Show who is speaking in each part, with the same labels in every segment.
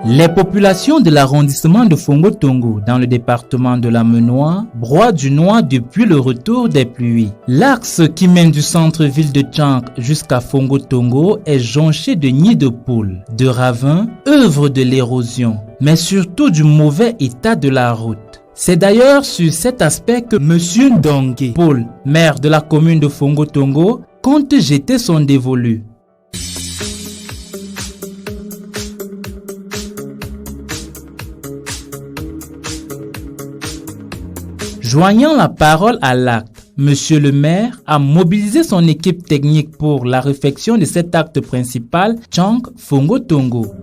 Speaker 1: Les populations de l'arrondissement de Fongo-Tongo dans le département de la Menoie broient du noix depuis le retour des pluies. L'axe qui mène du centre-ville de Tchank jusqu'à Fongo-Tongo est jonché de nids de poules, de ravins, œuvre de l'érosion, mais surtout du mauvais état de la route. C'est d'ailleurs sur cet aspect que M. Ndongue Paul, maire de la commune de Fongo-Tongo, compte jeter son dévolu. Joignant la parole à l'acte, Monsieur le maire a mobilisé son équipe technique pour la réfection de cet acte principal, Tchank Fongo-Tongo.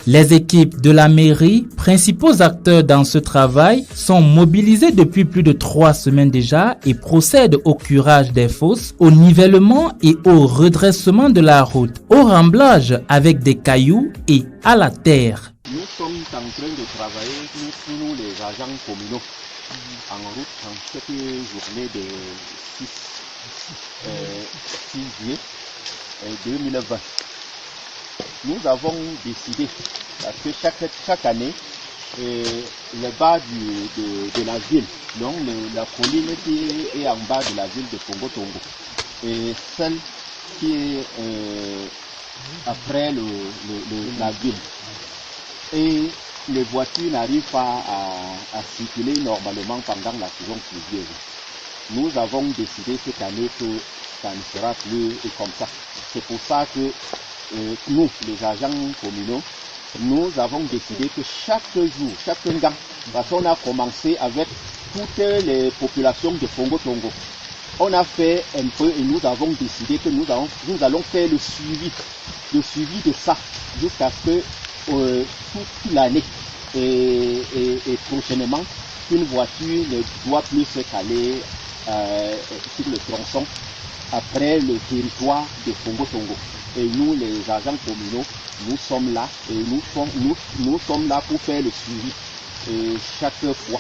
Speaker 1: Les équipes de la mairie, principaux acteurs dans ce travail, sont mobilisées depuis plus de 3 semaines déjà et procèdent au curage des fosses, au nivellement et au redressement de la route, au remblage avec des cailloux et à la terre.
Speaker 2: Nous sommes en train de travailler, nous les agents communaux, en route en cette journée de 6 juillet 2020. Nous avons décidé, parce que chaque année, le bas de la ville, donc la colline qui est en bas de la ville de Fongo-Tongo, et celle qui est après la ville. Et les voitures n'arrivent pas à circuler normalement pendant la saison pluvieuse. Nous avons décidé cette année que ça ne sera plus comme ça. C'est pour ça que nous, les agents communaux, nous avons décidé que chaque jour, chaque gang, parce qu'on a commencé avec toutes les populations de Fongo-Tongo. On a fait un peu et nous avons décidé que nous allons faire le suivi de ça jusqu'à ce que toute l'année et prochainement, une voiture ne doit plus se caler sur le tronçon après le territoire de Fongo-Tongo. Et nous, les agents communaux, nous sommes là et nous sommes là pour faire le suivi chaque fois.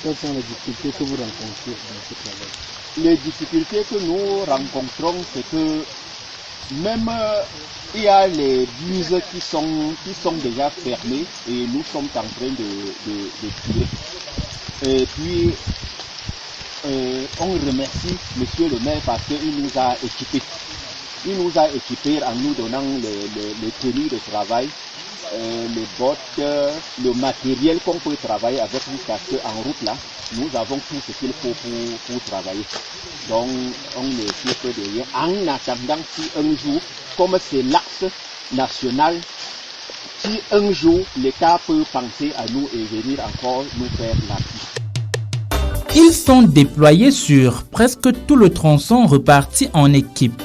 Speaker 3: Quelles sont les difficultés que vous rencontrez dans ce travail?
Speaker 2: Les difficultés que nous rencontrons, c'est que même il y a les buses qui sont déjà fermées et nous sommes en train de tirer. Et puis, on remercie Monsieur le maire parce qu'il nous a équipés. Il nous a équipés en nous donnant les tenues de travail, les bottes, le matériel qu'on peut travailler avec nous parce qu'en route là, nous avons tout ce qu'il faut pour travailler. Donc on est sûr de rien. En attendant si un jour, comme c'est l'axe national, si un jour l'État peut penser à nous et venir encore nous faire l'appui.
Speaker 1: Ils sont déployés sur presque tout le tronçon repartis en équipe.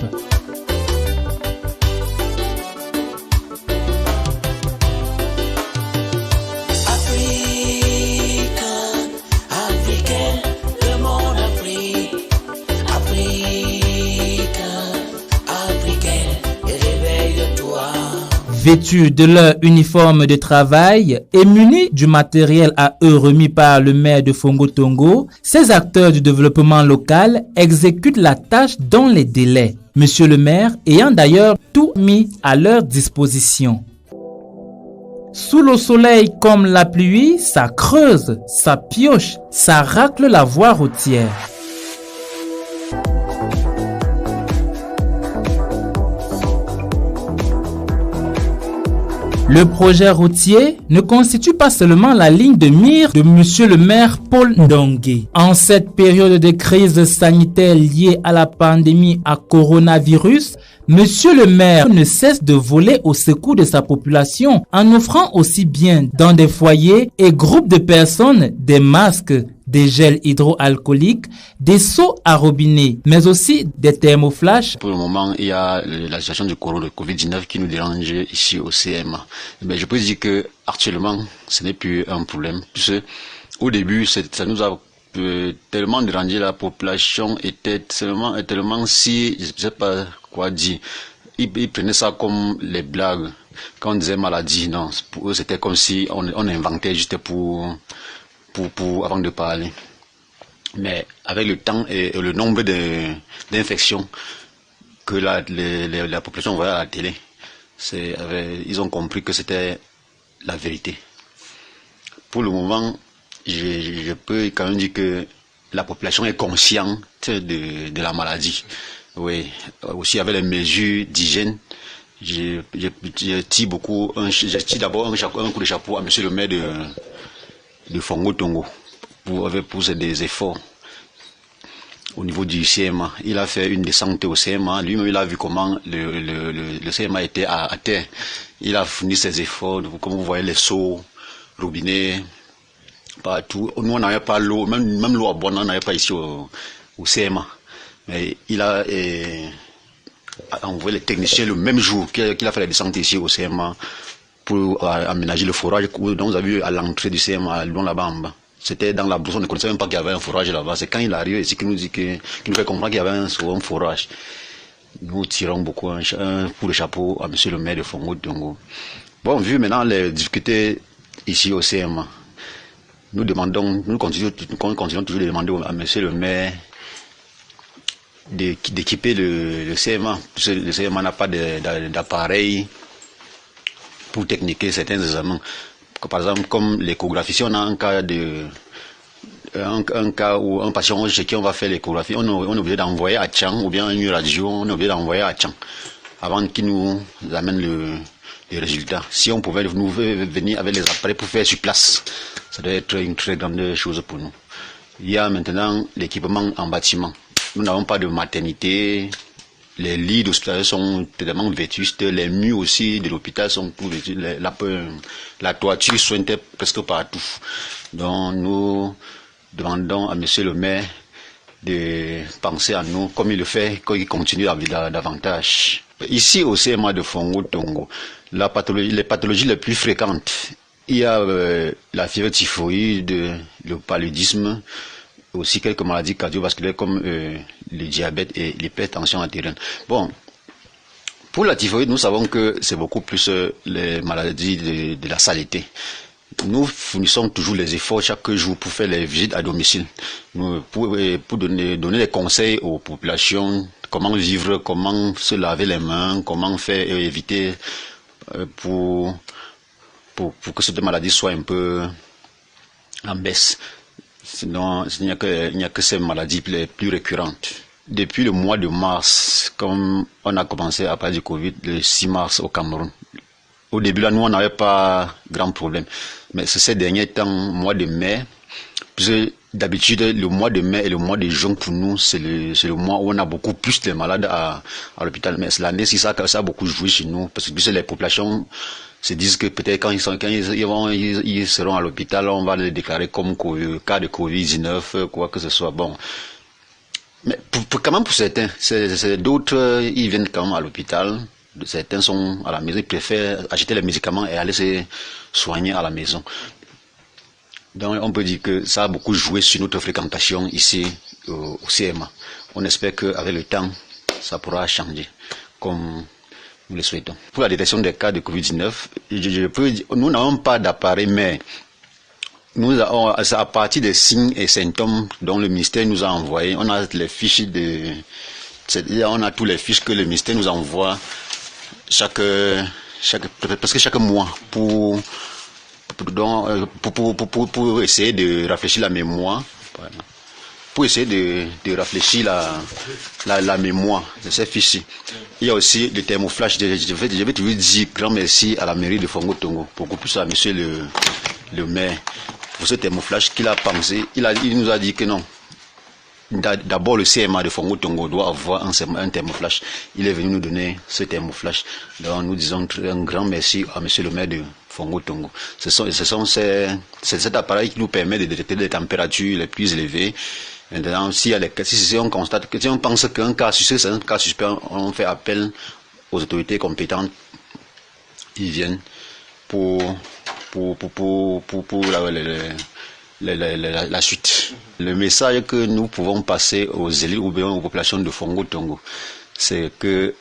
Speaker 1: Vêtus de leur uniforme de travail et munis du matériel à eux remis par le maire de Fongo-Tongo, ces acteurs du développement local exécutent la tâche dans les délais. Monsieur le maire ayant d'ailleurs tout mis à leur disposition. Sous le soleil comme la pluie, ça creuse, ça pioche, ça racle la voie routière. Le projet routier ne constitue pas seulement la ligne de mire de Monsieur le maire Paul Ndongue. En cette période de crise sanitaire liée à la pandémie à coronavirus, Monsieur le maire ne cesse de voler au secours de sa population en offrant aussi bien dans des foyers et groupes de personnes des masques, des gels hydroalcooliques, des seaux à robinet, mais aussi des thermoflash.
Speaker 4: Pour le moment, il y a la situation du Covid-19 qui nous dérange ici au CMA. Mais je peux dire que actuellement, ce n'est plus un problème. Puisque au début, ça nous a tellement dérangé, la population était tellement si, je ne sais pas quoi dire, ils prenaient ça comme les blagues. Quand on disait maladie, non, pour eux c'était comme si on inventait juste pour avant de parler. Mais avec le temps et le nombre d'infections que la population voyait à la télé, ils ont compris que c'était la vérité. Pour le moment, je peux quand même dire que la population est consciente de la maladie. Oui, aussi avec les mesures d'hygiène. Je tire d'abord un coup de chapeau à monsieur le maire de Fongo Tongo pour des efforts au niveau du CMA. Il a fait une descente au CMA. Lui-même, il a vu comment le CMA était à terre. Il a fourni ses efforts. Comme vous voyez, les seaux, robinets, partout. Nous, on n'avait pas l'eau. Même l'eau à boire, on n'avait pas ici au CMA. Mais il a envoyé les techniciens le même jour qu'il a fait la descente ici au CMA pour aménager le forage. Donc, vous avez vu à l'entrée du CMA, là-bas en bas. C'était dans la brousse, on ne connaissait même pas qu'il y avait un forage là-bas. C'est quand il arrive ici qu'il nous dit qu'il nous fait comprendre qu'il y avait un forage. Nous tirons beaucoup un coup de chapeau à monsieur le maire de Fongo Tongo. Bon, vu maintenant les difficultés ici au CMA, nous continuons toujours de demander à monsieur le maire d'équiper le CMA. Parce que le CMA n'a pas d'appareil pour techniquer certains examens. Par exemple, comme l'échographie, si on a un cas où un patient chez qui on va faire l'échographie, on est obligé d'envoyer à Tchang, ou bien une radio, on est obligé d'envoyer à Tchang avant qu'il nous amène les résultats. Si on pouvait nous venir avec les appareils pour faire sur place, ça doit être une très grande chose pour nous. Il y a maintenant l'équipement en bâtiment. Nous n'avons pas de maternité. Les lits d'hôpital sont tellement vétustes, les murs aussi de l'hôpital sont tout vétustes, la toiture soignait presque partout. Donc nous demandons à monsieur le maire de penser à nous comme il le fait, qu'il continue davantage. Ici au CMA de Fongo Tongo, les pathologies les plus fréquentes, il y a la fièvre typhoïde, le paludisme, aussi quelques maladies cardiovasculaires comme le diabète et l'hypertension artérielle. Bon, pour la typhoïde, nous savons que c'est beaucoup plus les maladies de la saleté. Nous fournissons toujours les efforts chaque jour pour faire les visites à domicile, pour donner des conseils aux populations, comment vivre, comment se laver les mains, comment faire éviter pour que cette maladie soit un peu en baisse. Sinon, il n'y a que ces maladies les plus récurrentes. Depuis le mois de mars, comme on a commencé à parler du Covid, le 6 mars au Cameroun, au début, là, nous, on n'avait pas grand problème. Mais ces derniers temps, mois de mai, puisque d'habitude, le mois de mai et le mois de juin, pour nous, c'est le mois où on a beaucoup plus de malades à l'hôpital. Mais l'année, ça a beaucoup joué chez nous, parce que les populations se disent que peut-être quand ils seront à l'hôpital, on va les déclarer comme cas de Covid-19, quoi que ce soit. Bon. Mais quand même pour certains, d'autres, ils viennent quand même à l'hôpital. Certains sont à la maison, ils préfèrent acheter les médicaments et aller se soigner à la maison. Donc on peut dire que ça a beaucoup joué sur notre fréquentation ici au CMA. On espère qu'avec le temps, ça pourra changer, comme nous le souhaitons. Pour la détection des cas de Covid-19, nous n'avons pas d'appareil, mais nous avons, à partir des signes et symptômes dont le ministère nous a envoyés, on a les fiches on a tous les fiches que le ministère nous envoie presque chaque mois pour essayer de rafraîchir la mémoire. Pour essayer de rafraîchir la mémoire de ces fichiers. Il y a aussi le thermoflash. Je vais toujours dire grand merci à la mairie de Fongo Tongo, beaucoup plus à monsieur le maire, pour ce thermoflash qu'il a pensé. Il nous a dit que non. D'abord, le CMA de Fongo Tongo doit avoir un thermoflash. Il est venu nous donner ce thermoflash. Donc, nous disons un grand merci à monsieur le maire de Fongo Tongo. C'est cet appareil qui nous permet de détecter les températures les plus élevées. Maintenant, si on constate si on pense qu'un cas suspect, c'est un cas suspect, on fait appel aux autorités compétentes. Ils viennent pour la suite. Le message que nous pouvons passer aux élus ou bien aux populations de Fongo Tongo, c'est que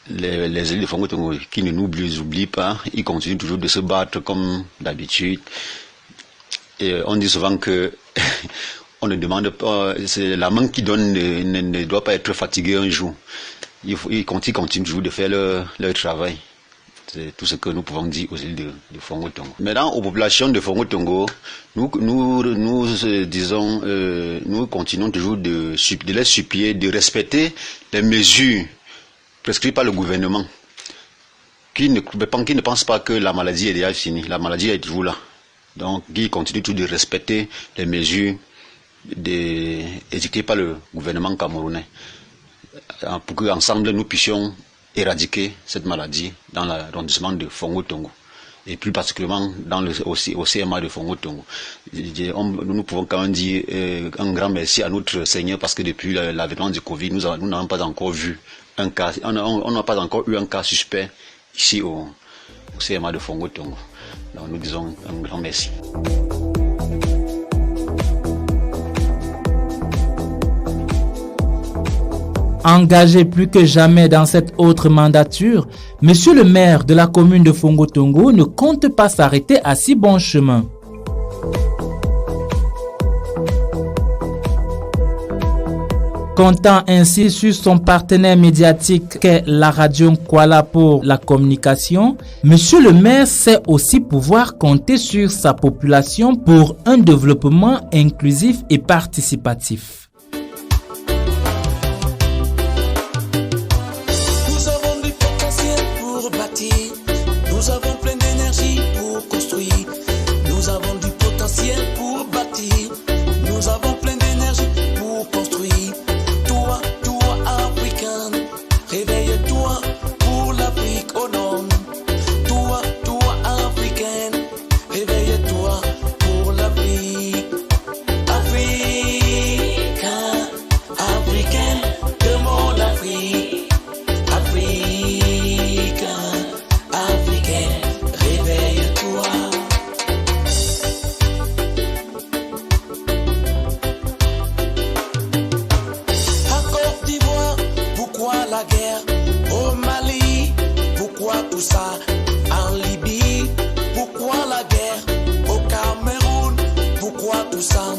Speaker 4: les élus de Fongo Tongo qui ne nous oublient pas, ils continuent toujours de se battre comme d'habitude. Et on dit souvent que on ne demande pas, c'est la main qui donne ne doit pas être fatiguée un jour. Ils continuent toujours de faire leur travail. C'est tout ce que nous pouvons dire aux îles de Fongo-Tongo. Maintenant, aux populations de Fongo-Tongo, nous disons, nous continuons toujours de les supplier de respecter les mesures prescrites par le gouvernement, qui ne pensent pas que la maladie est déjà finie. La maladie est toujours là. Donc, qui continue toujours de respecter les mesures édictées par le gouvernement camerounais, pour qu'ensemble nous puissions éradiquer cette maladie dans l'arrondissement de Fongo-Tongo et plus particulièrement au CMA de Fongo-Tongo. Nous pouvons quand même dire un grand merci à notre Seigneur parce que depuis l'avènement du Covid, nous n'avons pas encore vu un cas, on n'a pas encore eu un cas suspect ici au CMA de Fongo-Tongo. Donc nous disons un grand merci.
Speaker 1: Engagé plus que jamais dans cette autre mandature, Monsieur le maire de la commune de Fongo-Tongo ne compte pas s'arrêter à si bon chemin. Comptant ainsi sur son partenaire médiatique qu'est la radio Nkwala pour la communication, Monsieur le maire sait aussi pouvoir compter sur sa population pour un développement inclusif et participatif.
Speaker 5: Nous avons plein d'énergie pour construire. Nous avons du potentiel pour bâtir. Nous avons plein d'énergie pour construire. Toi, Africain, réveille-toi pour l'Afrique au nom. Toi, Africain, réveille-toi pour l'Afrique. Africain de mon Afrique. Africain, réveille-toi. En Côte d'Ivoire, pourquoi la guerre? Au Mali, pourquoi tout ça? En Libye, pourquoi la guerre? Au Cameroun, pourquoi tout ça?